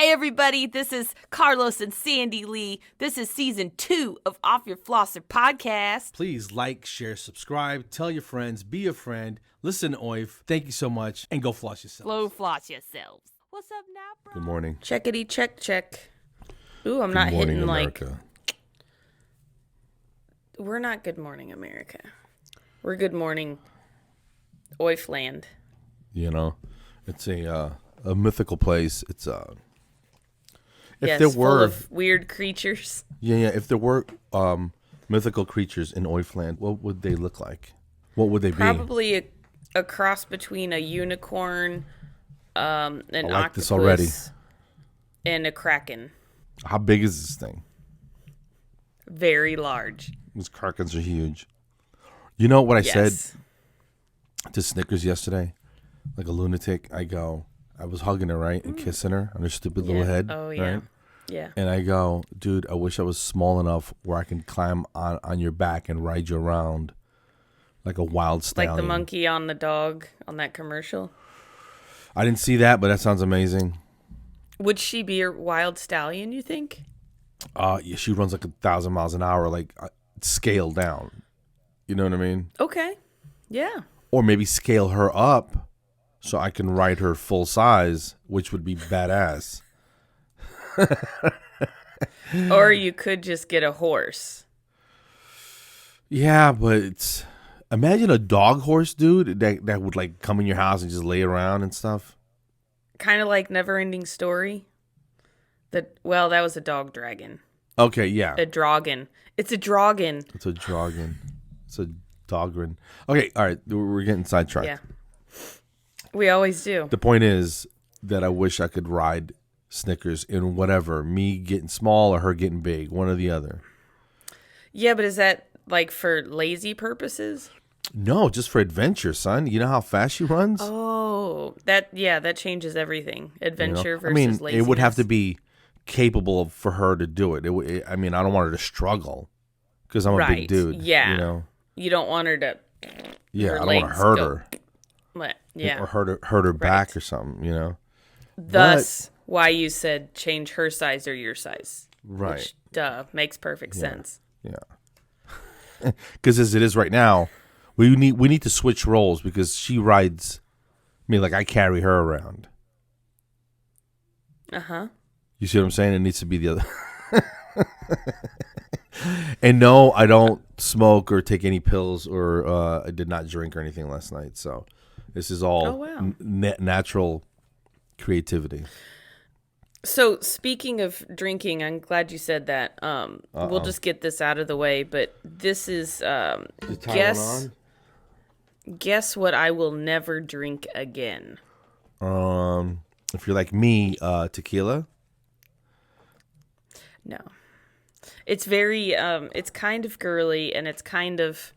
Hi, everybody. This is Carlos and Sandy Lee. This is season 2 of Off Your Flosser podcast. Please like, share, subscribe, tell your friends, be a friend, listen to OIF. Thank you so much, and go floss yourselves. Flow floss yourselves. What's up now, bro? Good morning. Checkity check. Ooh, I'm Good not morning, hitting America. We're not Good Morning America. We're Good Morning Oifland. You know, it's a mythical place. It's if Full of weird creatures. if there were mythical creatures in Oifland, what would they look like? What would they be? Probably a cross between a unicorn, an like octopus, this already. And a kraken. How big is this thing? Very large. These krakens are huge. You know what I said Yes. to Snickers yesterday? Like a lunatic. I was hugging her, right? And kissing her on her stupid little head. Oh, yeah. Right? Yeah. And I go, dude, I wish I was small enough where I can climb on your back and ride you around like a wild stallion. Like the monkey on the dog on that commercial. I didn't see that, but that sounds amazing. Would she be a wild stallion, you think? Yeah, she runs like 1,000 miles an hour, like scale down. You know what I mean? Okay. Yeah. Or maybe scale her up so I can ride her full size, which would be badass. Or you could just get a horse. Yeah, but imagine a dog horse, dude, that would like come in your house and just lay around and stuff. Kind of like Neverending Story. That was a dog dragon. Okay, yeah. A drogon. It's a drogon. It's a drogon. It's a dogrin. Okay, all right. We're getting sidetracked. Yeah. We always do. The point is that I wish I could ride Snickers in whatever, me getting small or her getting big, one or the other. Yeah, but is that like for lazy purposes? No, just for adventure, son. You know how fast she runs? Oh, that changes everything. Adventure versus laziness. it would have to be capable for her to do it. I don't want her to struggle because I'm a big dude. Yeah. You know? You don't want her to. Yeah, her I don't want to legs hurt go- her. What? Yeah. Or hurt her back or something, you know? Thus, why you said change her size or your size. Right. Which, makes perfect sense. Yeah. Because as it is right now, we need to switch roles because she rides me like I carry her around. Uh-huh. You see what I'm saying? It needs to be the other. And no, I don't smoke or take any pills or I did not drink or anything last night. So this is all natural creativity. So speaking of drinking, I'm glad you said that. We'll just get this out of the way, but this is guess what I will never drink again. If you're like me, tequila. No. It's very it's kind of girly and it's kind of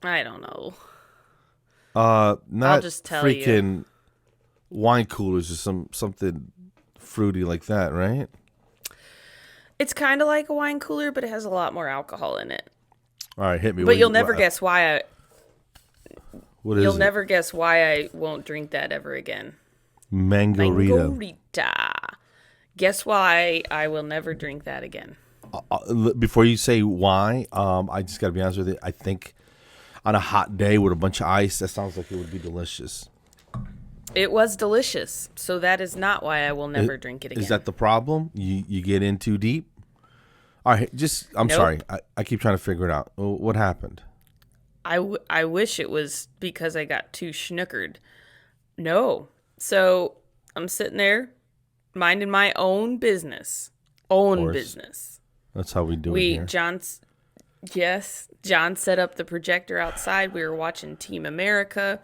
I don't know. Not I'll just tell freaking wine coolers or something fruity like that, right? It's kind of like a wine cooler, but it has a lot more alcohol in it. All right, hit me. But you'll never guess why You'll never guess why I won't drink that ever again. Mangarita. Guess why I will never drink that again. Before you say why, I just got to be honest with you. I think on a hot day with a bunch of ice, that sounds like it would be delicious. It was delicious, so that is not why I will never drink it again. Is that the problem? You get in too deep? All right, I'm Nope. sorry. I keep trying to figure it out. What happened? I wish it was because I got too schnookered. No. So I'm sitting there minding my own business. Business. That's how we do it here. John set up the projector outside. We were watching Team America,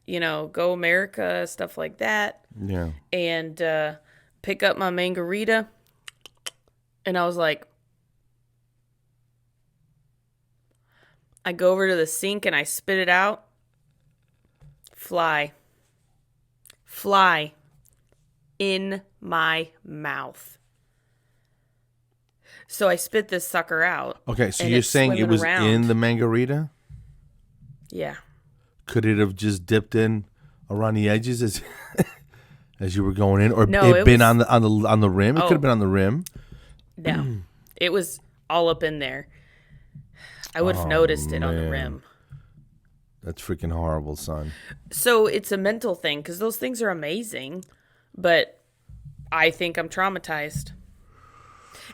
Go America, stuff like that. Yeah. And pick up my Mangarita. And I was like, I go over to the sink and I spit it out. Fly in my mouth. So I spit this sucker out. Okay, so and you're it's saying it swimming was around. in the Mangarita? Yeah. Could it have just dipped in around the edges as you were going in, or No, it been was, on the rim? It could have been on the rim. No, it was all up in there. I would have noticed it on the rim. That's freaking horrible, son. So it's a mental thing because those things are amazing, but I think I'm traumatized.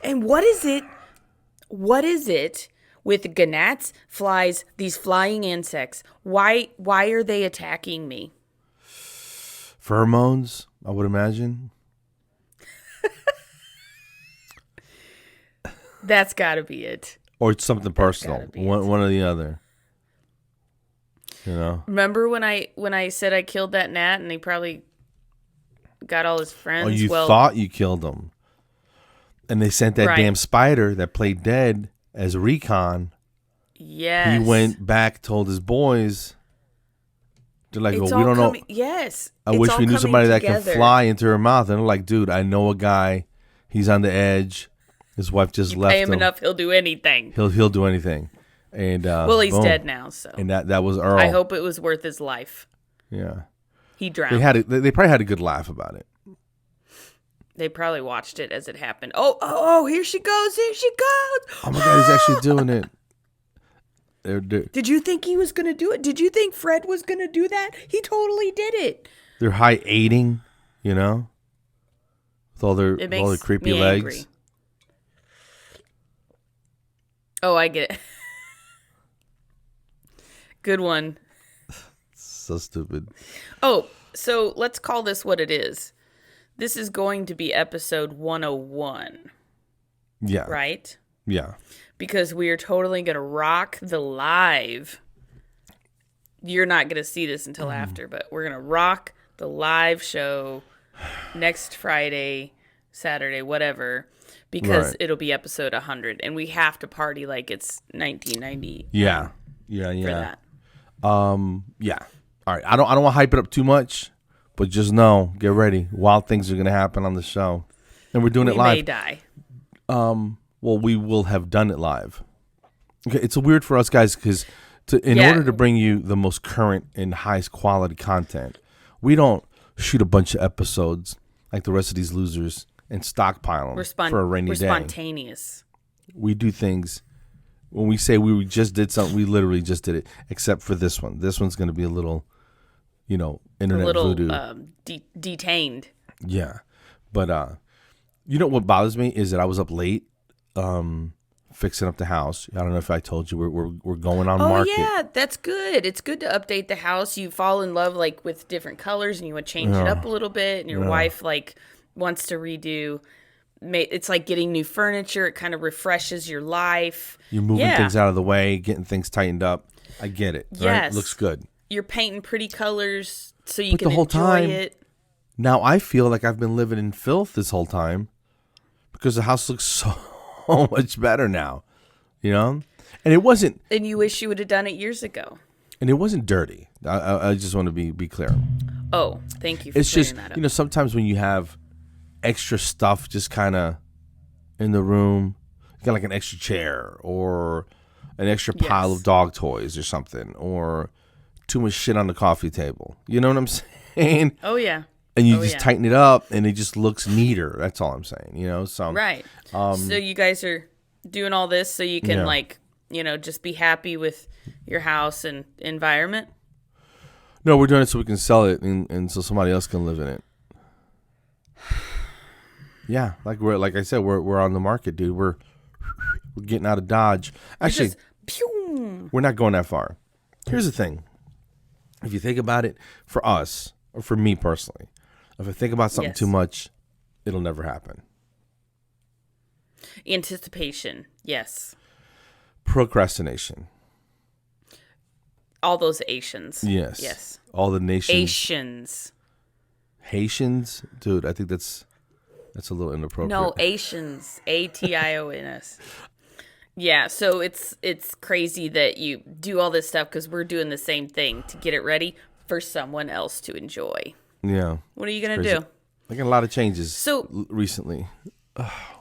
And what is it? What is it with gnats, flies, these flying insects? Why are they attacking me? Pheromones, I would imagine. That's got to be it. Or it's something personal. One or the other. You know. Remember when I said I killed that gnat and he probably got all his friends? Oh, you thought you killed him. And they sent that damn spider that played dead as recon. Yes. He went back, told his boys. They're like, well, we don't know. Yes. I wish we knew somebody that can fly into her mouth. And they're like, dude, I know a guy. He's on the edge. His wife just left him. Pay him enough, he'll do anything. He'll do anything. And well, he's dead now, so. And that was Earl. I hope it was worth his life. Yeah. He drowned. They probably had a good laugh about it. They probably watched it as it happened. Oh, here she goes. Here she goes. Oh, my God, he's actually doing it. Did you think he was going to do it? Did you think Fred was going to do that? He totally did it. They're high aiding, you know, with all their creepy legs. Angry. Oh, I get it. Good one. So stupid. Oh, so let's call this what it is. This is going to be episode 101. Yeah. Right? Yeah. Because we are totally going to rock the live. You're not going to see this until after, but we're going to rock the live show next Friday, Saturday, whatever, because it'll be episode 100. And we have to party like it's 1990. Yeah. For that. Yeah. All right. I don't want to hype it up too much. But just know, get ready. Wild things are going to happen on the show. And we're doing it live. We may die. Well, we will have done it live. Okay, it's weird for us guys because in order to bring you the most current and highest quality content, we don't shoot a bunch of episodes like the rest of these losers and stockpile them for a rainy day. We're spontaneous. We do things. When we say we just did something, we literally just did it, except for this one. This one's going to be a little... internet voodoo. Detained. Yeah. But, what bothers me is that I was up late fixing up the house. I don't know if I told you we're going on market. Oh, yeah. That's good. It's good to update the house. You fall in love, like, with different colors, and you want to change it up a little bit, and your wife, like, wants to redo. It's like getting new furniture. It kind of refreshes your life. You're moving things out of the way, getting things tightened up. I get it. Yes. Right? Looks good. You're painting pretty colors so you can enjoy it. Now I feel like I've been living in filth this whole time because the house looks so much better now, And it wasn't. And you wish you would have done it years ago. And it wasn't dirty. I just want to be clear. Oh, thank you for clearing that up. Sometimes when you have extra stuff just kind of in the room, you got like an extra chair or an extra pile of dog toys or something, or too much shit on the coffee table. You know what I'm saying? Oh, yeah. And you just tighten it up and it just looks neater. That's all I'm saying, So right. So you guys are doing all this so you can just be happy with your house and environment? No, we're doing it so we can sell it and so somebody else can live in it. Yeah, like I said, we're on the market, dude. We're getting out of Dodge. Actually, we're not going that far. Here's the thing. If you think about it, for us, or for me personally, if I think about something too much, it'll never happen. Anticipation, yes. Procrastination. All those Asians. Yes. Yes. All the nations. Asians. Haitians? Dude, I think that's a little inappropriate. No, Asians. A-T-I-O-N-S. Yeah, so it's crazy that you do all this stuff because we're doing the same thing to get it ready for someone else to enjoy. Yeah. What are you going to do? I got a lot of changes recently.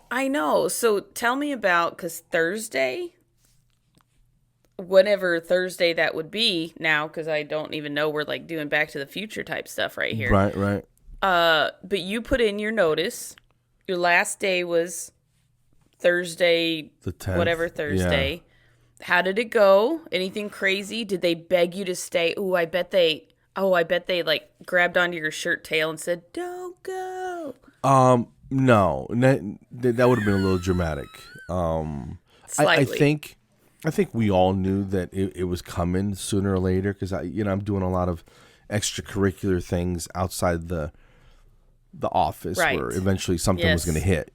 I know. So tell me about, because Thursday, whenever Thursday that would be now, because I don't even know, we're like doing Back to the Future type stuff right here. Right. But you put in your notice. Your last day was Thursday, The 10th. whatever Thursday. Yeah. How did it go? Anything crazy? Did they beg you to stay? I bet they like grabbed onto your shirt tail and said, "Don't go." No, that would have been a little dramatic. Slightly. I think we all knew that it was coming sooner or later because I'm doing a lot of extracurricular things outside the office where eventually something was going to hit.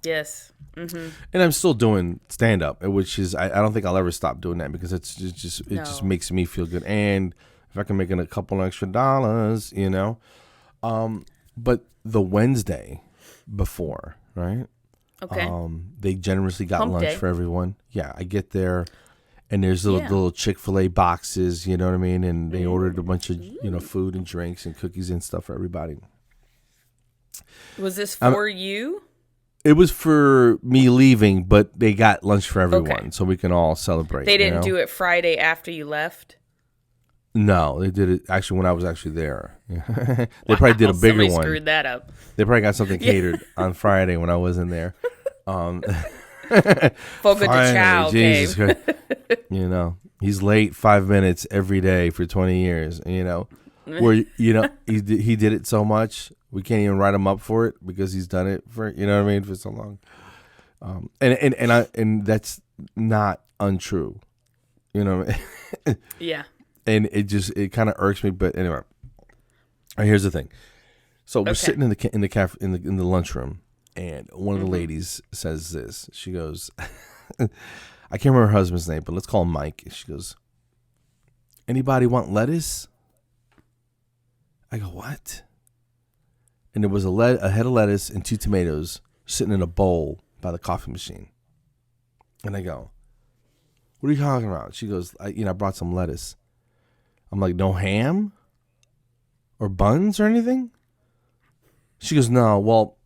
Yes. Mm-hmm. And I'm still doing stand up, which is I don't think I'll ever stop doing that because it just makes me feel good. And if I can make a couple extra dollars, but the Wednesday before, right? Okay. They generously got Hump lunch day. for everyone. Yeah, I get there, and there's little Chick-fil-A boxes, you know what I mean? And they ordered a bunch of food and drinks and cookies and stuff for everybody. Was this for you? It was for me leaving, but they got lunch for everyone, so we can all celebrate. They didn't do it Friday after you left? No, they did it actually when I was actually there. They probably did a bigger one. Screwed that up. They probably got something catered on Friday when I wasn't there. Fogo de Chao, Jesus Christ. He's late 5 minutes every day for 20 years. Where he did it so much we can't even write him up for it because he's done it for for so long. And that's not untrue. Yeah. And it kind of irks me, but anyway. All right, here's the thing. So we're sitting in the lunchroom, and one of the ladies says this. She goes, I can't remember her husband's name, but let's call him Mike. She goes, "Anybody want lettuce?" I go, "What?" And there was a head of lettuce and 2 tomatoes sitting in a bowl by the coffee machine. And I go, "What are you talking about?" She goes, I brought some lettuce. I'm like, "No ham or buns or anything?" She goes, "No, well,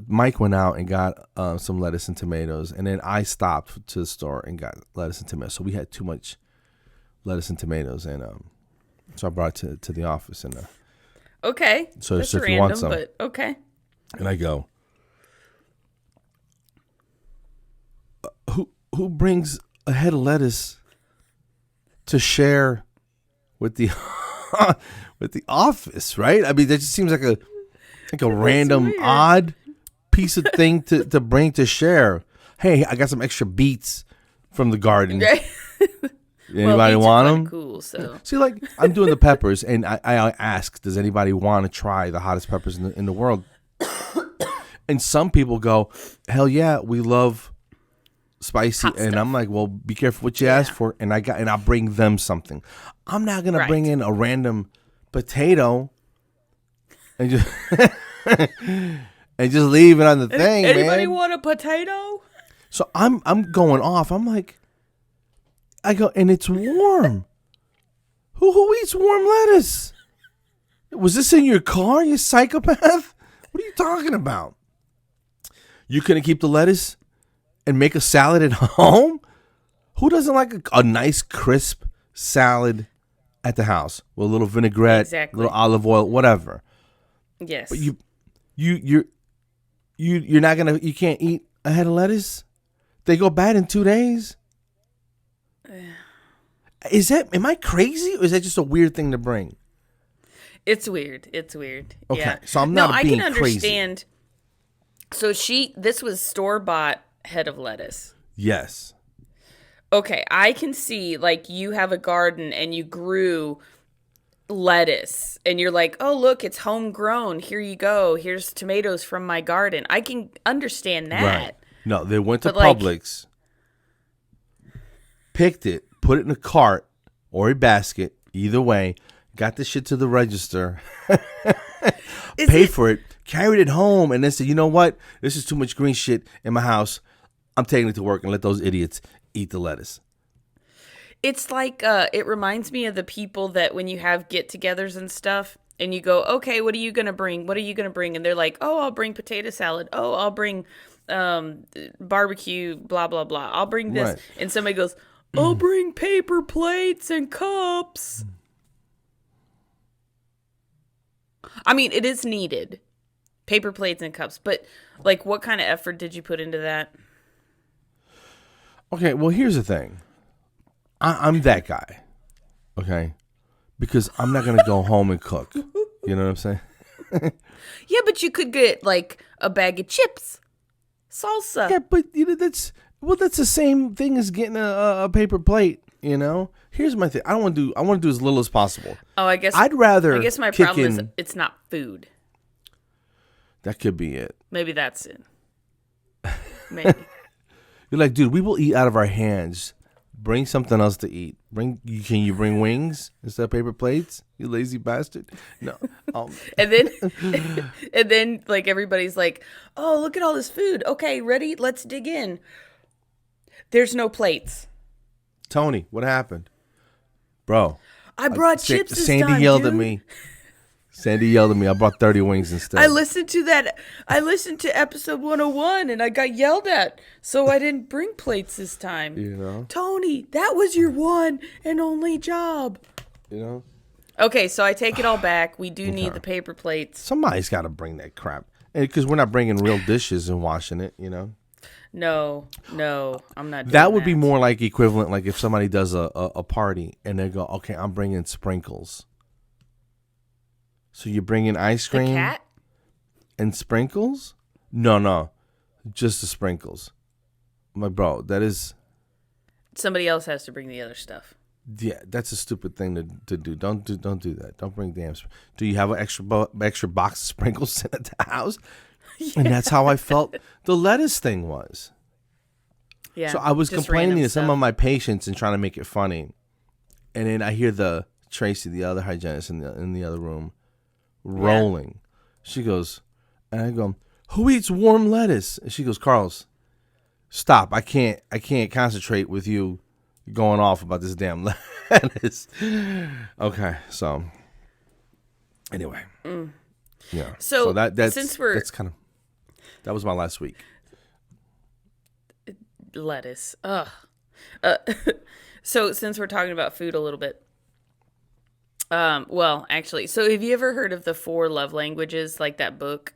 Mike went out and got some lettuce and tomatoes, and then I stopped to the store and got lettuce and tomatoes. So we had too much lettuce and tomatoes, and so I brought it to the office. And okay, so that's if random, you want some, but okay." And I go, "Who brings a head of lettuce to share with the with the office, right? I mean, that just seems like a random weird. odd piece of thing to bring to share. Hey, I got some extra beets from the garden. Anybody want them? Cool. So see, like I'm doing the peppers, and I ask, does anybody want to try the hottest peppers in the world? And some people go, hell yeah, we love spicy. Hot and stuff. I'm like, well, be careful what you ask for. And I'll bring them something. I'm not gonna bring in a random potato and just leave it on the thing. Anybody man. want a potato? So I'm going off. I'm like, I go, and it's warm. Who eats warm lettuce? Was this in your car, you psychopath? What are you talking about? You couldn't keep the lettuce and make a salad at home? Who doesn't like a nice crisp salad at the house with a little vinaigrette, little olive oil, whatever? Yes. But you're not gonna. You can't eat a head of lettuce. They go bad in 2 days. Am I crazy, or is that just a weird thing to bring? It's weird. Okay, Yeah. so I'm not being I can crazy. understand. So this was store-bought head of lettuce. Yes. Okay, I can see, like, you have a garden and you grew lettuce and you're like, oh, look, it's homegrown. Here you go. Here's tomatoes from my garden. I can understand that. Right. No, they went to But, like, Publix, picked it, put it in a cart or a basket, either way, got the shit to the register, paid for it, carried it home, and then said, you know what? This is too much green shit in my house. I'm taking it to work and let those idiots eat the lettuce. It's like, it reminds me of the people that when you have get-togethers and stuff, and you go, okay, what are you going to bring? What are you going to bring? And they're like, oh, I'll bring potato salad. Oh, I'll bring barbecue, blah, blah, blah. I'll bring this. Right. And somebody goes, I'll bring paper plates and cups. I mean, it is needed. Paper plates and cups. But, like, what kind of effort did you put into that? Okay, well, here's the thing. I'm that guy. Okay? Because I'm not going to go home and cook. You know what I'm saying? Yeah, but you could get, like, a bag of chips. Salsa. Yeah, but that's the same thing as getting a paper plate, you know? Here's my thing. I want to do as little as possible. Oh, I guess I guess my problem is it's not food. That could be it. Maybe that's it. Maybe. You're like, dude, we will eat out of our hands. Bring something else to eat. Can you bring wings instead of paper plates? You lazy bastard. No. And then like everybody's like, "Oh, look at all this food. Okay, ready? Let's dig in." There's no plates. Tony, what happened? Bro. I brought chips this time, Sandy yelled at me. Sandy yelled at me. I brought 30 wings instead. I listened to episode 101 and I got yelled at. So I didn't bring plates this time. You know? Tony, that was your one and only job. You know? Okay, so I take it all back. We do need the paper plates. Somebody's got to bring that crap. Because we're not bringing real dishes and washing it, you know? No, I'm not doing that. Would be more like equivalent, like if somebody does a party and they go, okay, I'm bringing sprinkles. So you bring in ice cream the cat? And sprinkles? No, just the sprinkles. My bro, that is... Somebody else has to bring the other stuff. Yeah, that's a stupid thing to do. Don't do that. Don't bring damn... Do you have an extra box of sprinkles at the house? Yeah. And that's how I felt the lettuce thing was. Yeah. So I was complaining to some of my patients and trying to make it funny. And then I hear the Tracy, the other hygienist in the other room, rolling. Yeah. She goes, and I go, "Who eats warm lettuce?" And she goes, "Carlos, stop. I can't concentrate with you going off about this damn lettuce." Okay, so anyway. Yeah. So that's that was my last week. Lettuce. Ugh. So since we're talking about food a little bit, well, actually, so have you ever heard of the 4 love languages, like that book?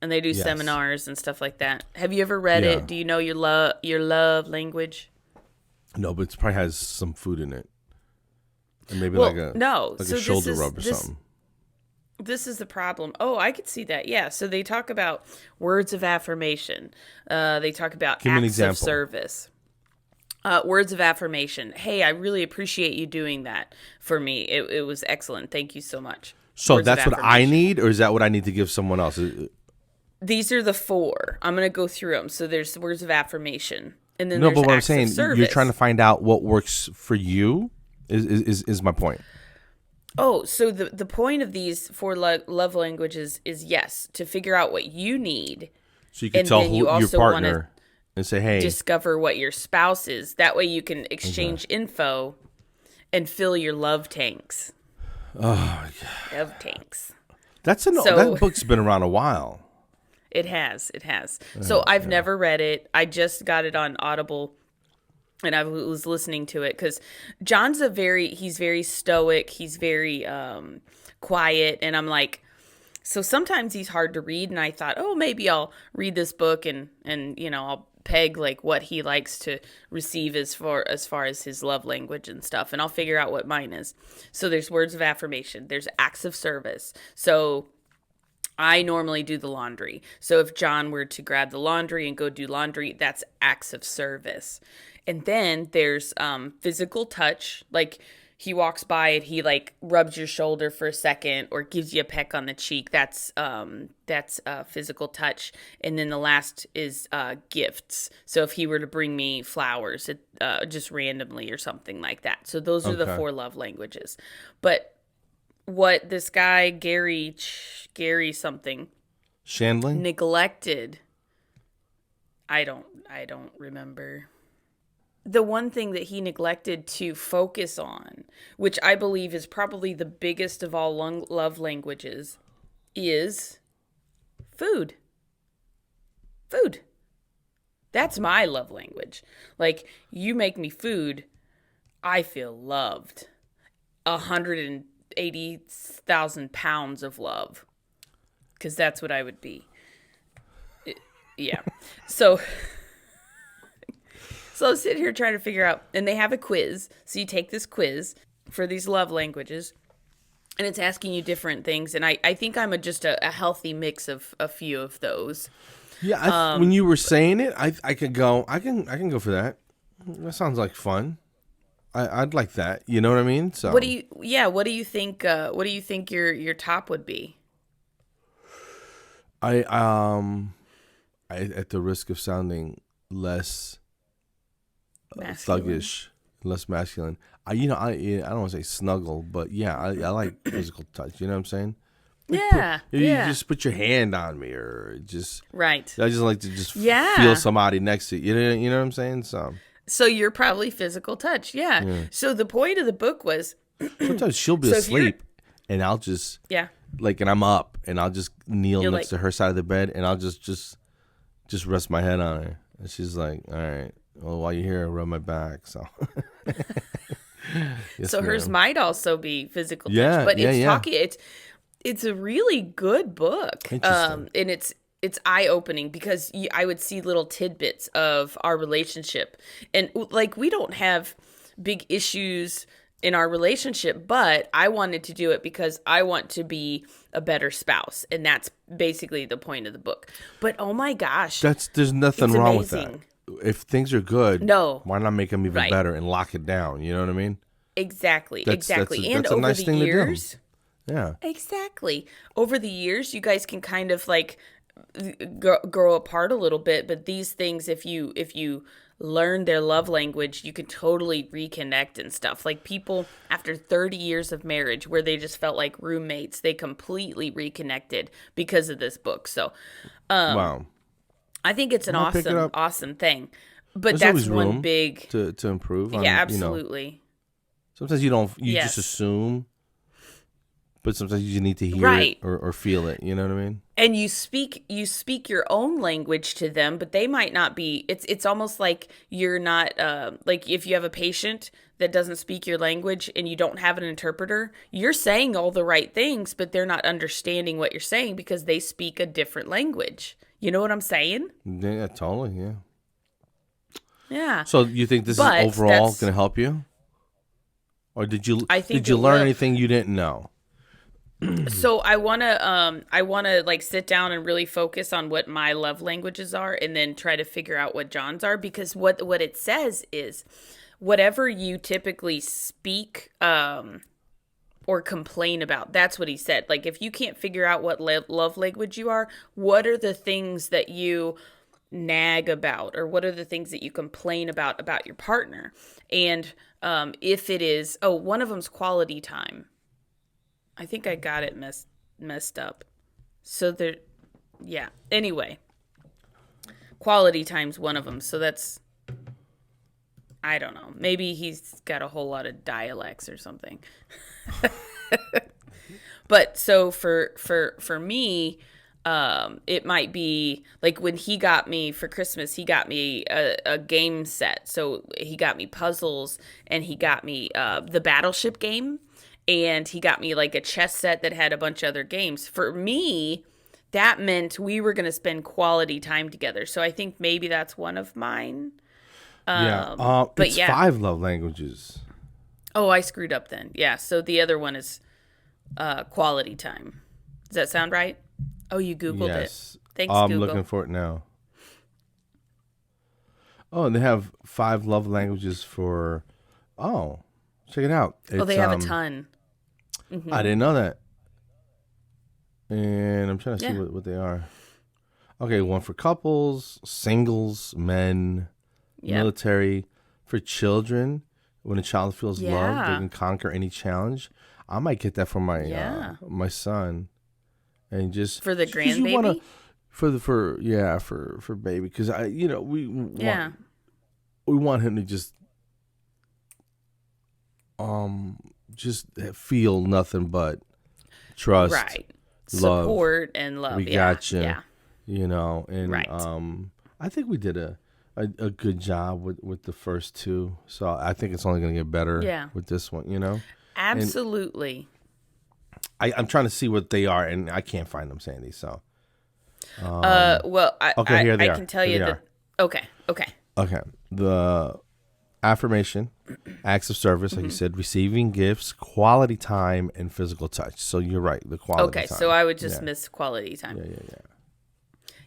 And they do seminars and stuff like that. Have you ever read it? Do you know your love language? No, but it probably has some food in it. And maybe a shoulder rub or something. This is the problem. Oh, I could see that. Yeah. So they talk about words of affirmation. They talk about acts of service. Words of affirmation. Hey, I really appreciate you doing that for me. It was excellent. Thank you so much. So that's what I need, or is that what I need to give someone else? These are the 4. I'm going to go through them. So there's words of affirmation. And then but what I'm saying, you're trying to find out what works for you is my point. Oh, so the point of these 4 love languages is, yes, to figure out what you need. So you can tell your partner and say, hey. Discover what your spouse is. That way you can exchange info and fill your love tanks. Oh, my God. Love tanks. That book's been around a while. It has. So I've never read it. I just got it on Audible. And I was listening to it because John's he's very stoic. He's very quiet. And I'm like, so sometimes he's hard to read. And I thought, oh, maybe I'll read this book and I'll peg like what he likes to receive as far as his love language and stuff. And I'll figure out what mine is. So there's words of affirmation. There's acts of service. So I normally do the laundry. So if John were to grab the laundry and go do laundry, that's acts of service. And then there's physical touch, like he walks by and he like rubs your shoulder for a second or gives you a peck on the cheek. That's physical touch. And then the last is gifts. So if he were to bring me flowers, just randomly or something like that. So those are the 4 love languages. But what this guy Gary something Shandling neglected, I don't remember. The one thing that he neglected to focus on, which I believe is probably the biggest of all love languages, is food. Food. That's my love language. Like, you make me food, I feel loved. 110%. 80,000 pounds of love, because that's what I would be. Yeah. So I'm sitting here trying to figure out, and they have a quiz. So you take this quiz for these love languages, and it's asking you different things. And I think I'm just a healthy mix of a few of those. Yeah, when you were saying it, I can go for that. That sounds like fun. I'd like that. You know what I mean? So what do you think your top would be? I at the risk of sounding less thuggish, less masculine. I don't want to say snuggle, but yeah, I like physical touch. You know what I'm saying? Like you just put your hand on me, or just right. I just like to just feel somebody next to you. You know what I'm saying? So you're probably physical touch, yeah. So the point of the book was sometimes she'll be asleep, and I'll just and I'm up, and I'll just kneel next to her side of the bed, and I'll just rest my head on her, and she's like, "All right, well, while you're here, I'll rub my back." So, yes, so hers might also be physical touch, but it's a really good book, and it's eye-opening because I would see little tidbits of our relationship, and like we don't have big issues in our relationship, but I wanted to do it because I want to be a better spouse, and that's basically the point of the book. But oh my gosh, there's nothing wrong with that. If things are good, why not make them even better and lock it down? You know what I mean? Exactly. That's and a over nice the thing years, to do. Yeah, exactly. Over the years, you guys can kind of like grow apart a little bit, but these things, if you learn their love language, you can totally reconnect and stuff. Like people after 30 years of marriage where they just felt like roommates, they completely reconnected because of this book. So wow, I think it's an awesome thing. But there's that's one big to improve on, absolutely. Sometimes you just assume, but sometimes you need to hear it or feel it. You know what I mean? And you speak your own language to them, but they might not be. It's almost like you're not like if you have a patient that doesn't speak your language and you don't have an interpreter, you're saying all the right things, but they're not understanding what you're saying because they speak a different language. You know what I'm saying? Yeah, totally. Yeah. Yeah. So you think this is overall going to help you, or did you learn anything you didn't know? So I wanna like sit down and really focus on what my love languages are, and then try to figure out what John's are, because what it says is whatever you typically speak or complain about, that's what he said. Like if you can't figure out what love language you are, what are the things that you nag about, or what are the things that you complain about your partner? And if it is one of them's quality time. I think I got it messed up. So there, yeah. Anyway, quality time's one of them. So that's, I don't know. Maybe he's got a whole lot of dialects or something. But so for me, it might be like when he got me for Christmas, he got me a game set. So he got me puzzles, and he got me the Battleship game. And he got me like a chess set that had a bunch of other games. For me, that meant we were going to spend quality time together. So I think maybe that's one of mine. But it's 5 love languages. Oh, I screwed up then. Yeah, so the other one is quality time. Does that sound right? Oh, you Googled it. Thanks, Google. I'm looking for it now. Oh, and they have 5 love languages for... Oh, check it out. They have a ton. Mm-hmm. I didn't know that. And I'm trying to see what they are. Okay, one for couples, singles, men, military. For children, when a child feels loved, they can conquer any challenge. I might get that for my my son, and just for the grandbaby. For baby, because we want him to just feel nothing but trust, right? Love, support, and love. We got you. Yeah. You know, and right. I think we did a good job with the first 2, so I think it's only going to get better with this one. You know, absolutely. I'm trying to see what they are, and I can't find them, Sandy. So. Well, Okay, here they I are. can tell Here you they that. Okay. Okay. The affirmation, acts of service, like you said, receiving gifts, quality time, and physical touch. So you're right. The quality Okay, time. so I would just miss quality time.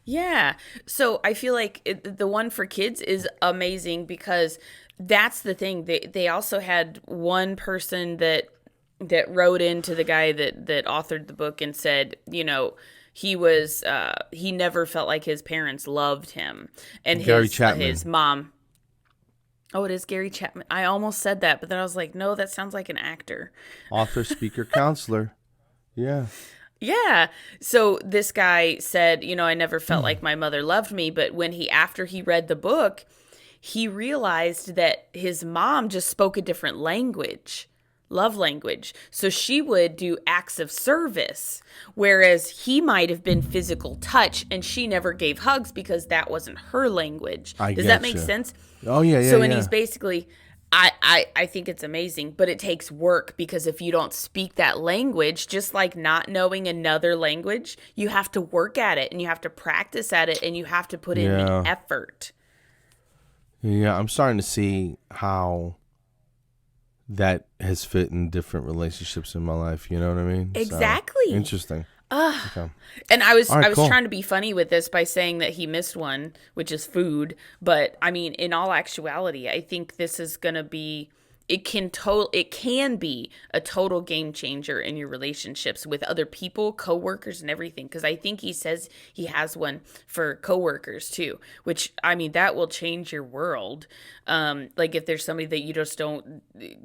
Yeah. So I feel like the one for kids is amazing because that's the thing. They also had one person that wrote into the guy that authored the book and said, he never felt like his parents loved him, and Gary Chapman. his mom. Oh, it is Gary Chapman. I almost said that, but then I was like, no, that sounds like an actor. Author, speaker, counselor. Yeah. Yeah. So this guy said, I never felt like my mother loved me, but after he read the book, he realized that his mom just spoke a different language. Love language. So she would do acts of service, whereas he might have been physical touch and she never gave hugs because that wasn't her language. Does that make sense? Oh, yeah. So, and he's basically, I think it's amazing, but it takes work because if you don't speak that language, just like not knowing another language, you have to work at it and you have to practice at it and you have to put in the effort. Yeah, I'm starting to see how that has fit in different relationships in my life. You know what I mean? Exactly. So, interesting. Okay. And I was cool. trying to be funny with this by saying that he missed one, which is food. But I mean, in all actuality, I think this is going to be, it can be a total game changer in your relationships with other people, coworkers and everything. Because I think he says he has one for coworkers too, which I mean, that will change your world. Like if there's somebody that you just don't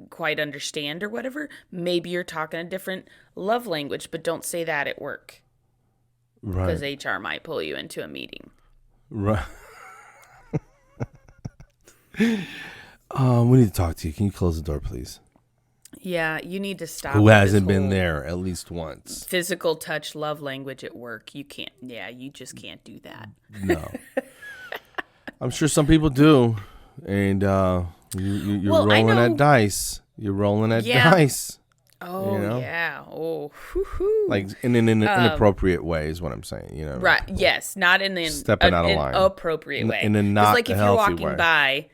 quite understand or whatever, maybe you're talking a different love language, but don't say that at work. Right. Because HR might pull you into a meeting. Right. We need to talk to you. Can you close the door, please? Yeah, you need to stop. Who hasn't been there at least once? Physical touch, love language at work. You can't. Yeah, you just can't do that. No. I'm sure some people do, and you're rolling that dice. You're rolling that dice. Oh yeah. Oh. Whoo-hoo. Like in an inappropriate way is what I'm saying. You know. Right. Yes. Not in the stepping out of line. Appropriate way. In a not like if healthy you're walking way. by.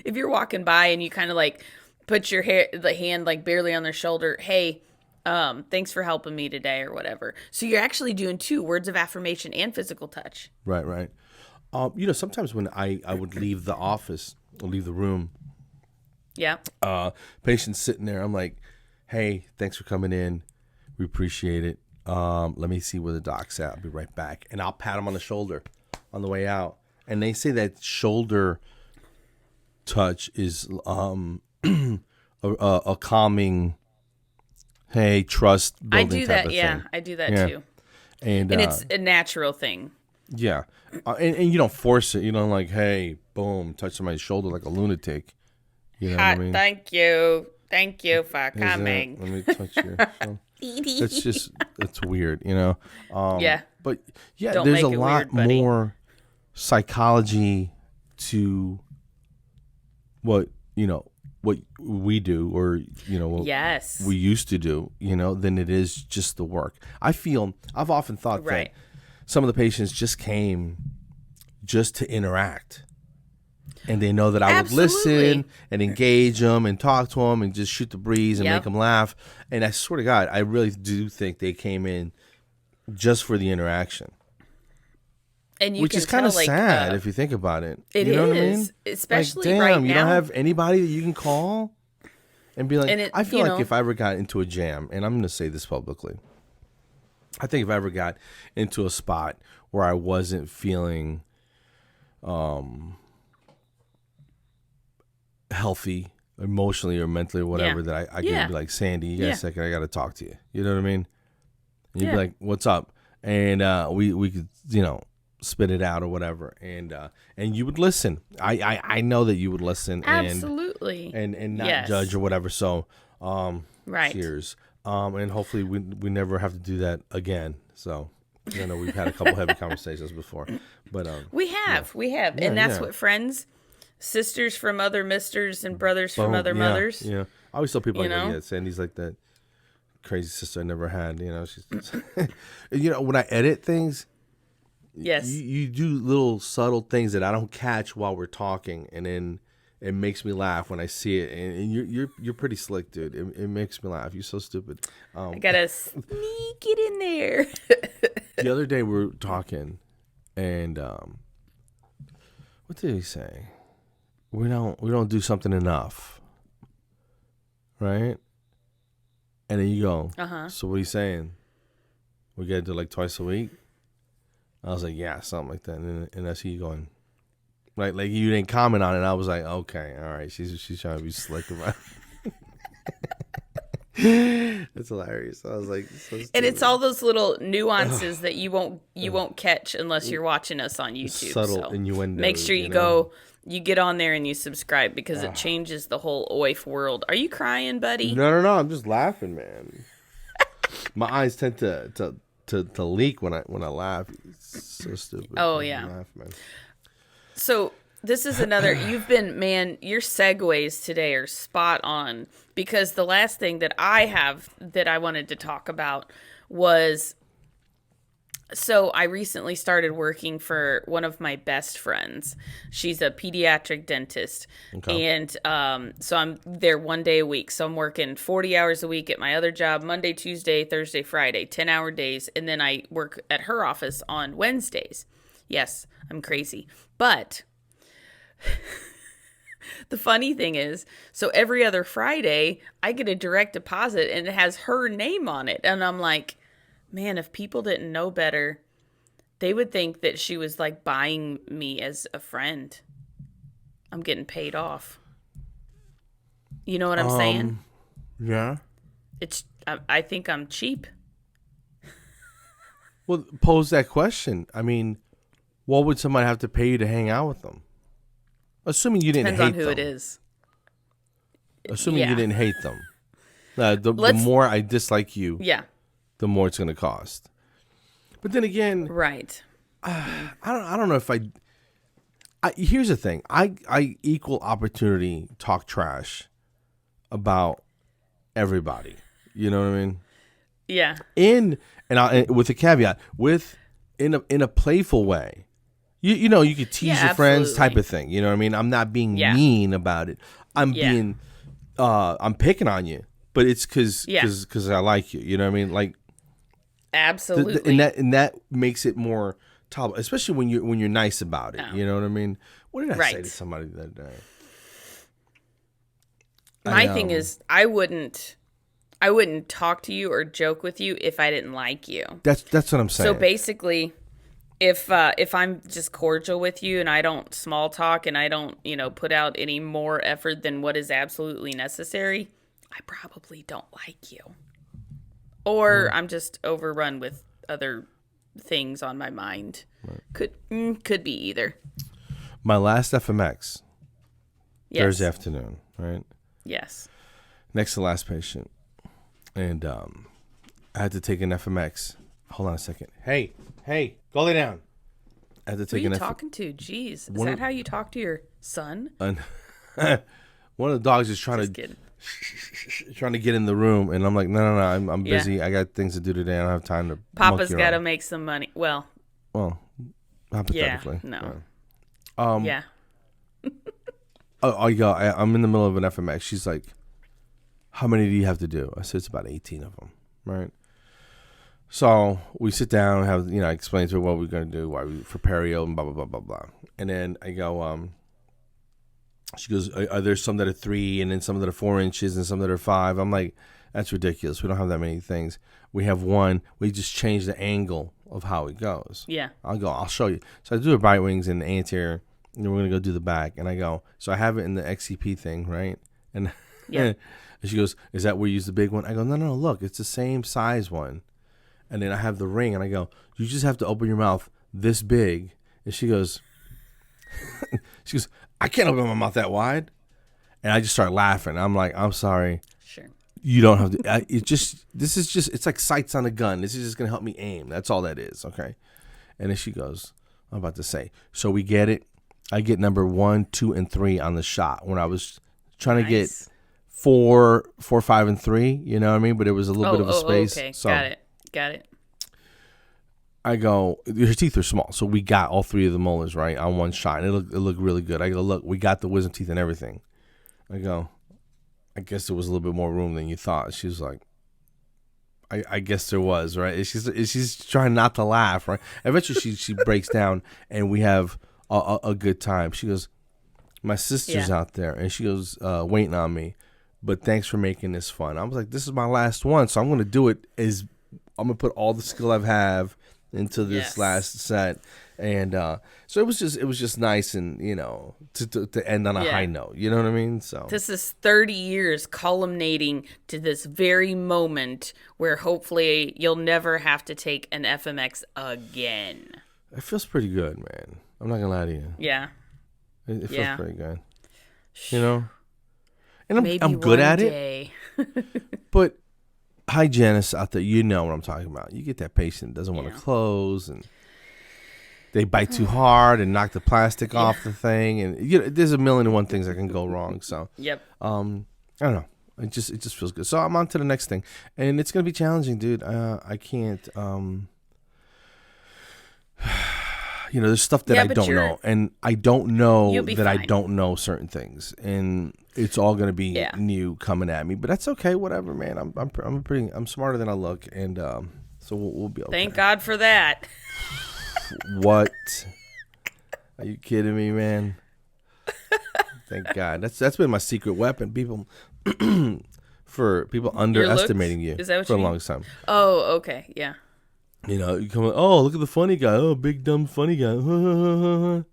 If you're walking by and you kind of like put the hand like barely on their shoulder, hey, thanks for helping me today or whatever. So you're actually doing two words of affirmation and physical touch. Right. Sometimes when I would leave the office or leave the room, patient's sitting there, I'm like, hey, thanks for coming in. We appreciate it. Let me see where the doc's at. I'll be right back. And I'll pat them on the shoulder on the way out. And they say that shoulder touch is a calming, hey, trust building. I do type that, of yeah. thing. I do that too. And it's a natural thing. Yeah. And you don't force it. You don't like, hey, boom, touch somebody's shoulder like a lunatic. You know what I mean? Thank you for coming. Let me touch your shoulder. It's weird, you know? But yeah, Don't there's make a it lot weird, buddy. more psychology to what we do, or what we used to do, than it is just the work. I've often thought that some of the patients just came just to interact, and they know that I would listen and engage them and talk to them and just shoot the breeze and make them laugh. And I swear to God, I really do think they came in just for the interaction. And which is kind of sad if you think about it. It you know is, what I mean? especially like, damn, right now. You don't have anybody that you can call and be like, I feel like if I ever got into a jam, and I'm going to say this publicly, I think if I ever got into a spot where I wasn't feeling healthy emotionally or mentally or whatever, that I could be like, Sandy, you got a second, I got to talk to you. You know what I mean? And you'd be like, what's up? And we could, spit it out or whatever, and you would listen. I know that you would listen, absolutely, and not judge or whatever. So, right. Cheers. And hopefully we never have to do that again. So, we've had a couple heavy conversations before, but we have, and that's what friends, sisters from other misters, and brothers from other mothers. Yeah, I always tell people like, Sandy's like that crazy sister I never had. You know, she's, you know, when I edit things, Yes. you do little subtle things that I don't catch while we're talking, and then it makes me laugh when I see it. And you're pretty slick, dude. It makes me laugh. You're so stupid. I gotta sneak it in there. The other day we were talking, and what did he say? We don't do something enough, right? And then you go, so what are you saying? We gotta do like twice a week? I was like, yeah, something like that. And I see you going, right? Like you didn't comment on it. I was like, okay, all right. She's trying to be slick about it. That's hilarious. I was like, so and it's all those little nuances that you won't catch unless you're watching us on YouTube. Subtle innuendo. Make sure you get on there and you subscribe because it changes the whole OIF world. Are you crying, buddy? No. I'm just laughing, man. My eyes tend to leak when I laugh. It's so stupid. Oh, yeah. Laugh, man. So this is another, your segues today are spot on, because the last thing that I wanted to talk about was, so I recently started working for one of my best friends. She's a pediatric dentist. Okay. And so I'm there 1 day a week. So I'm working 40 hours a week at my other job, Monday, Tuesday, Thursday, Friday, 10-hour days. And then I work at her office on Wednesdays. Yes, I'm crazy. But the funny thing is, so every other Friday, I get a direct deposit and it has her name on it. And I'm like, man, if people didn't know better, they would think that she was like buying me as a friend. I'm getting paid off. You know what I'm saying? Yeah. I think I'm cheap. Well, pose that question. I mean, what would somebody have to pay you to hang out with them? Assuming you didn't hate them. Depends on who it is. Assuming you didn't hate them. The more I dislike you. Yeah. The more it's going to cost. But then again, right? I don't know if I. Here's the thing: I equal opportunity talk trash about everybody. You know what I mean? Yeah. And with a caveat, in a playful way. You know, you could tease your friends, type of thing. You know what I mean? I'm not being mean about it. I'm being, I'm picking on you, but it's because I like you. You know what I mean? Like. Absolutely. And that makes it more tolerable, especially when you're nice about it. You know what I mean? What did I say to somebody that day? My thing is, I wouldn't talk to you or joke with you if I didn't like you. That's what I'm saying. So basically, if I'm just cordial with you and I don't small talk and I don't, put out any more effort than what is absolutely necessary, I probably don't like you. Or I'm just overrun with other things on my mind. Right. Could be either. My last FMX, Thursday afternoon, right? Yes. Next to last patient. And I had to take an FMX. Hold on a second. Hey, go lay down. I had to take Who are you talking to? Jeez. Is that how you talk to your son? One of the dogs is trying to get in the room, and I'm like, no, I'm busy. I got things to do today. I don't have time to. Papa's got to make some money. Well, hypothetically, no. Yeah. I'm in the middle of an FMX. She's like, "How many do you have to do?" I said, "It's about 18 of them." Right. So we sit down, have I explain to her what we're gonna do, why we for perio and blah blah blah blah blah, and then I go, She goes, are there some that are 3 and then some that are 4 inches and some that are 5? I'm like, that's ridiculous. We don't have that many things. We have one. We just change the angle of how it goes. Yeah. I'll show you. So I do the bite wings and the anterior, and then we're going to go do the back. And I go, so I have it in the XCP thing, right? And, and she goes, is that where you use the big one? I go, no, look, it's the same size one. And then I have the ring, and I go, you just have to open your mouth this big. And she goes, I can't open my mouth that wide. And I just start laughing. I'm like, I'm sorry. Sure. You don't have to. It's like sights on a gun. This is just going to help me aim. That's all that is. Okay. And then she goes, I'm about to say, so we get it. I get number 1, 2, and 3 on the shot when I was trying to get 4, 5, and 3. You know what I mean? But it was a little bit of a space. Okay, So got it. I go, her teeth are small, so we got all 3 of the molars right on one shot. And it looked really good. I go, look, we got the wisdom teeth and everything. I go, I guess there was a little bit more room than you thought. She was like, I guess there was, right? She's trying not to laugh, right? Eventually she breaks down and we have a good time. She goes, my sister's out there, and she goes, waiting on me, but thanks for making this fun. I was like, this is my last one, so I'm going to do it. I'm going to put all the skill I have into this last set. And so it was just nice, and to end on a high note. You know what I mean? So this is 30 years culminating to this very moment where hopefully you'll never have to take an FMX again. It feels pretty good, man. I'm not gonna lie to you. Yeah, it feels pretty good. And I'm good one at day. it. But hygienists out there, you know what I'm talking about. You get that patient that doesn't want to close, and they bite too hard and knock the plastic off the thing, and there's a million and one things that can go wrong. So I don't know. It just feels good. So I'm on to the next thing, and it's gonna be challenging, dude. I can't. There's stuff that I don't know, and I don't know that I don't know certain things, and it's all gonna be new coming at me. But that's okay, whatever, man. I'm smarter than I look, and so we'll be okay. Thank God for that. What? Are you kidding me, man? Thank God. That's been my secret weapon. People underestimating you for a long time. Oh, okay, yeah. You come, oh, look at the funny guy. Oh, big dumb funny guy. And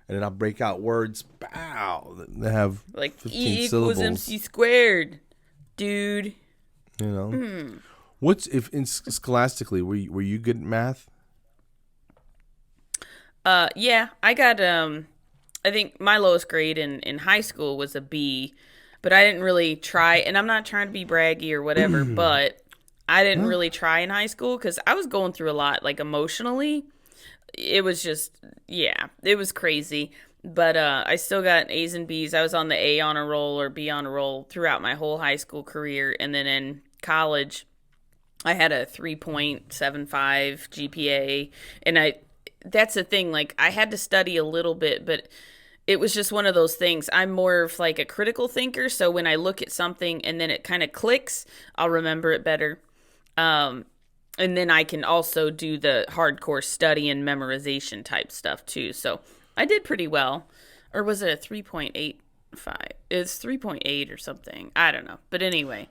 then I'll break out words, bow, that have like 15 E equals syllables. MC squared, dude. What's if scholastically were you good at math? Yeah, I got I think my lowest grade in high school was a B, but I didn't really try, and I'm not trying to be braggy or whatever, but I didn't really try in high school because I was going through a lot, like emotionally. It was just, it was crazy. But I still got A's and B's. I was on the A honor roll or B honor roll throughout my whole high school career. And then in college, I had a 3.75 GPA. And that's the thing, like I had to study a little bit, but it was just one of those things. I'm more of like a critical thinker. So when I look at something and then it kind of clicks, I'll remember it better. And then I can also do the hardcore study and memorization type stuff too. So I did pretty well. Or was it a 3.85? It's 3.8 or something. I don't know. But anyway,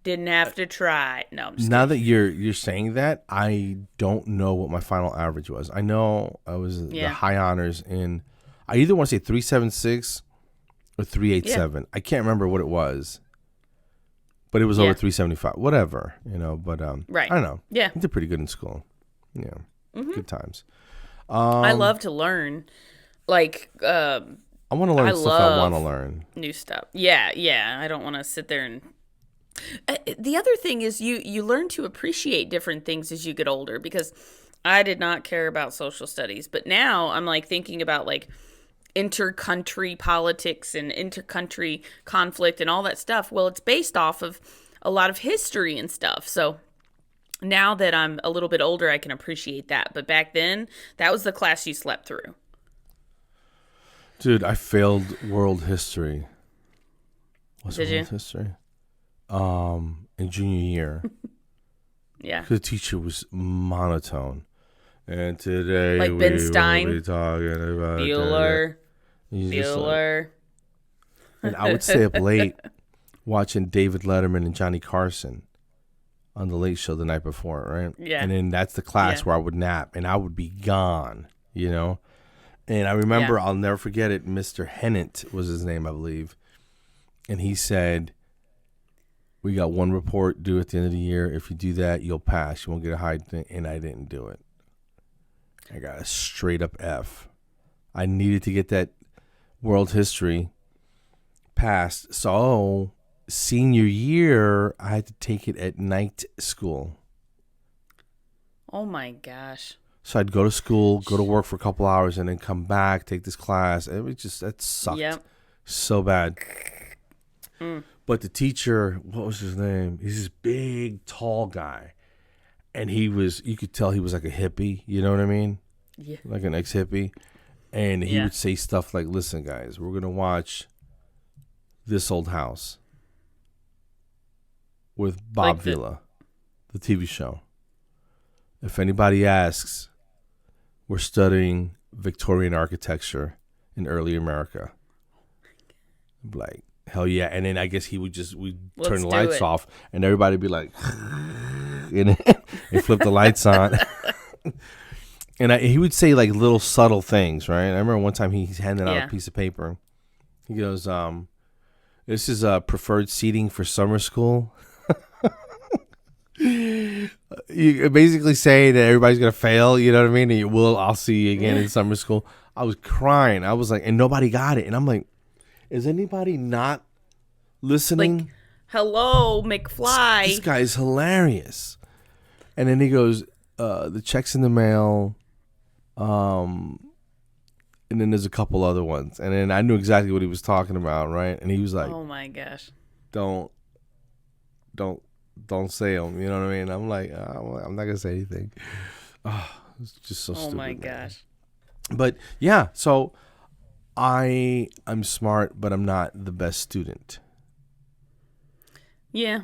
didn't have to try. No, I'm just now kidding. That you're saying that, I don't know what my final average was. I know I was the high honors in, I either want to say 376 or 387. I can't remember what it was. But it was over 375, whatever, but right. I don't know. Yeah. I did pretty good in school. Yeah. Good times. I love to learn. Like, I want to learn stuff I want to learn. New stuff. Yeah. I don't want to sit there and... the other thing is you learn to appreciate different things as you get older, because I did not care about social studies. But now I'm like thinking about like inter-country politics and inter-country conflict and all that stuff. Well, it's based off of a lot of history and stuff. So now that I'm a little bit older, I can appreciate that. But back then, that was the class you slept through. Dude, I failed world history. Did you? World history? In junior year. Yeah. The teacher was monotone. And today like Ben Stein, will be talking about Bueller. And I would stay up late watching David Letterman and Johnny Carson on the Late Show the night before, right? Yeah. And then that's the class where I would nap, and I would be gone, And I remember, I'll never forget it, Mr. Hennett was his name, I believe. And he said, we got one report due at the end of the year. If you do that, you'll pass. You won't get a high thing. And I didn't do it. I got a straight up F. I needed to get that world history passed. So senior year, I had to take it at night school. Oh my gosh. So I'd go to school, go to work for a couple hours, and then come back, take this class. It was just, that sucked so bad. But the teacher, what was his name? He's this big, tall guy. And you could tell he was like a hippie. You know what I mean? Yeah. Like an ex-hippie. And he would say stuff like, listen, guys, we're going to watch This Old House with Bob Like Vila, the TV show. If anybody asks, we're studying Victorian architecture in early America. Like, hell yeah. And then I guess we'd turn the lights off and everybody would be like, and flip the lights on. And he would say like little subtle things, right? I remember one time he's handing out a piece of paper. He goes, this is preferred seating for summer school. You basically say that everybody's going to fail, you know what I mean? And I'll see you again in summer school. I was crying. I was like, and nobody got it. And I'm like, is anybody not listening? Like, hello, McFly. This guy's hilarious. And then he goes, the check's in the mail. And then there's a couple other ones. And then I knew exactly what he was talking about, right? And he was like, oh my gosh. Don't say them. You know what I mean? I'm like, I'm not going to say anything. Oh, it's just so stupid. Oh my man. gosh. But yeah, so I'm smart, but I'm not the best student. Yeah,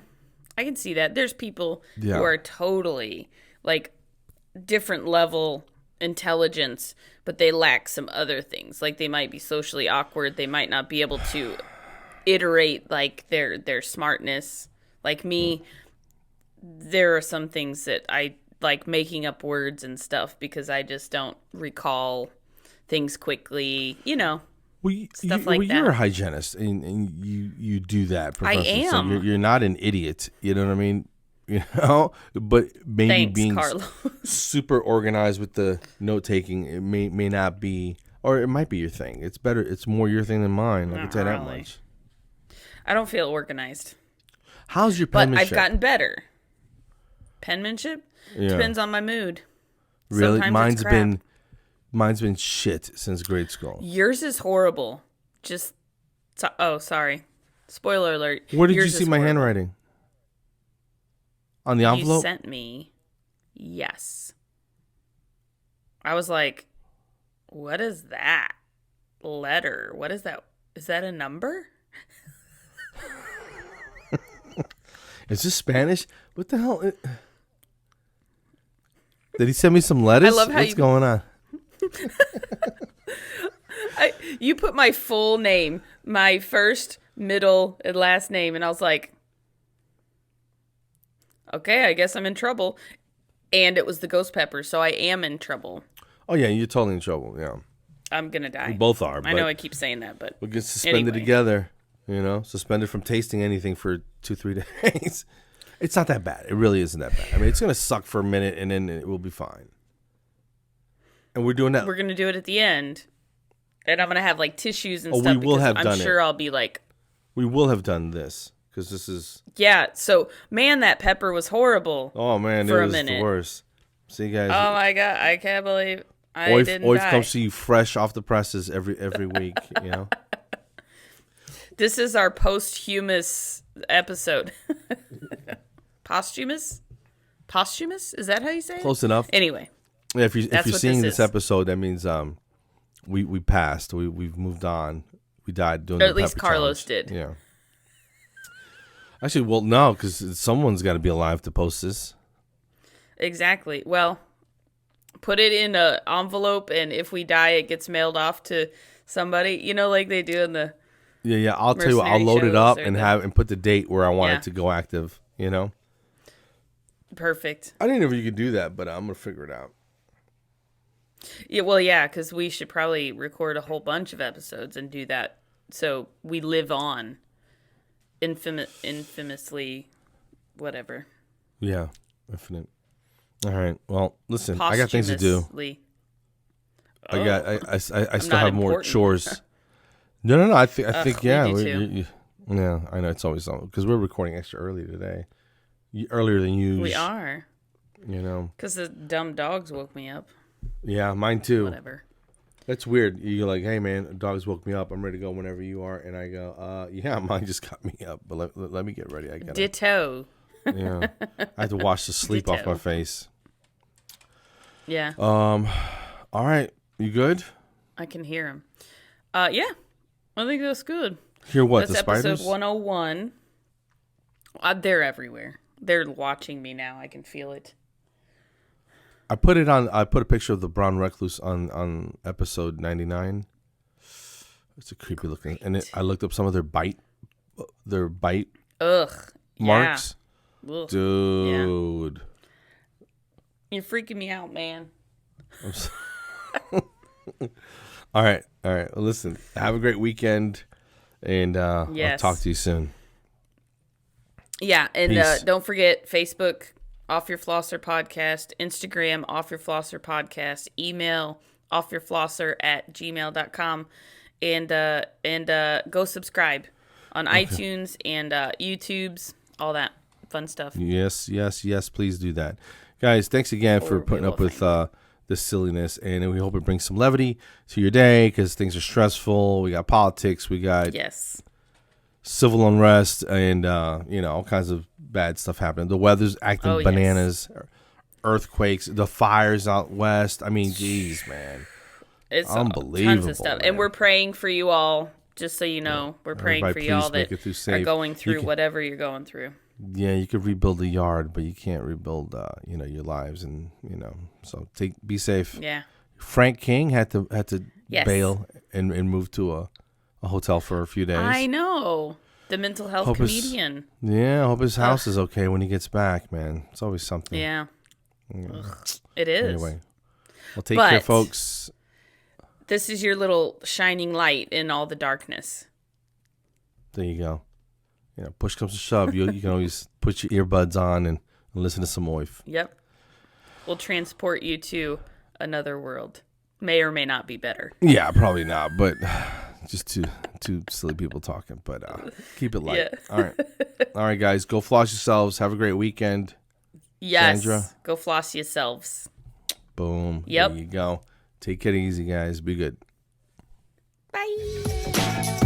I can see that. There's people who are totally like different level intelligence, but they lack some other things. Like they might be socially awkward. They might not be able to iterate like their smartness. Like me, there are some things that I like making up words and stuff because I just don't recall things quickly, you know. Stuff like that. You're a hygienist, and you do that. I am. So you're not an idiot. You know what I mean? You know, but maybe Thanks, being Carlos. super organized with the note taking, it may not be, or it might be your thing. It's better. It's more your thing than mine. I can tell you that much. I don't feel organized. How's your But penmanship? I've gotten better. Penmanship depends on my mood. Really, Sometimes it's crap. Mine's been shit since grade school. Yours is horrible. Sorry. Spoiler alert. Where did Yours you see is my horrible. handwriting? On the envelope? You sent me. Yes. I was like, what is that letter? What is that? Is that a number? Is this Spanish? What the hell? Did he send me some letters? I love how What's going on? You put my full name, my first, middle, and last name, and I was like, okay, I guess I'm in trouble. And it was the ghost pepper, so I am in trouble. Oh, yeah, you're totally in trouble, yeah. I'm going to die. We both are. I know I keep saying that, but we'll get suspended together, you know, suspended from tasting anything for 2-3 days. It's not that bad. It really isn't that bad. I mean, it's going to suck for a minute, and then it will be fine. And we're doing that. We're going to do it at the end. And I'm going to have, like, tissues and We stuff. will have done I'm sure I'll be like... We will have done this, because this is... Yeah, so, man, that pepper was horrible. Oh, man, for it was a minute. the worst. See, guys. Oh, my God. I can't believe I didn't die. Comes to you fresh off the presses every week, you know? This is our posthumous episode. Posthumous? Posthumous? Is that how you say it? Close enough. Anyway. Yeah, if you're seeing this is. episode, that means we passed. We've moved on. We died doing or the at least pepper Carlos challenge. did. Yeah. Actually, well, no, because someone's got to be alive to post this. Exactly. Well, put it in an envelope, and if we die, it gets mailed off to somebody. You know, like they do in the... Yeah. I'll tell you what. I'll load it up and put the date where I want it to go active. You know. Perfect. I didn't know if you could do that, but I'm gonna figure it out. Yeah. Well, yeah, because we should probably record a whole bunch of episodes and do that, so we live on. Infamously, whatever. Yeah, infinite. All right. Well, listen, I got things to do. I still have more chores. No. I think yeah. Yeah, I know it's always something because we're recording extra early today, earlier than usual. We are. You know, because the dumb dogs woke me up. Yeah, mine too. Whatever. That's weird. You're like, hey man, dogs woke me up. I'm ready to go whenever you are. And I go, yeah, mine just got me up, but let me get ready. I gotta. Ditto. Yeah, I have to wash the sleep off my face. Yeah. All right, you good? I can hear him. Yeah, I think that's good. Hear what? That's the spiders? episode 101. They're everywhere. They're watching me now. I can feel it. I put a picture of the brown recluse on episode 99. It's a creepy looking, and I looked up some of their bite marks. Ugh. Dude, You're freaking me out, man. All right. Well, listen, have a great weekend, and I'll talk to you soon. Yeah, and don't forget Facebook, Off Your Flosser Podcast, Instagram, Off Your Flosser Podcast, email, offyourflosser@gmail.com, and go subscribe on iTunes and YouTube's, all that fun stuff. Yes, please do that. Guys, thanks again for putting up with this silliness, and we hope it brings some levity to your day because things are stressful. We got politics, we got civil unrest, and all kinds of bad stuff happening. The weather's acting bananas, earthquakes, the fires out west. I mean, geez, man, it's unbelievable. Tons of stuff, man. And we're praying for you all. Just so you know, we're praying for y'all that are going through whatever you're going through. Yeah, you could rebuild a yard, but you can't rebuild, your lives, and so be safe. Yeah. Frank King had to bail and move to a hotel for a few days. I know, the mental health comedian. I hope his house is okay when he gets back, man. It's always something. Yeah. It is. Anyway, well, take care, folks. This is your little shining light in all the darkness. There you go. Push comes to shove. You can always put your earbuds on and listen to some OIF. Yep. We'll transport you to another world. May or may not be better. Yeah, probably not, but just two silly people talking. But keep it light. Yeah. All right, guys. Go floss yourselves. Have a great weekend. Yes. Sandra. Go floss yourselves. Boom. Yep. There you go. Take it easy, guys. Be good. Bye.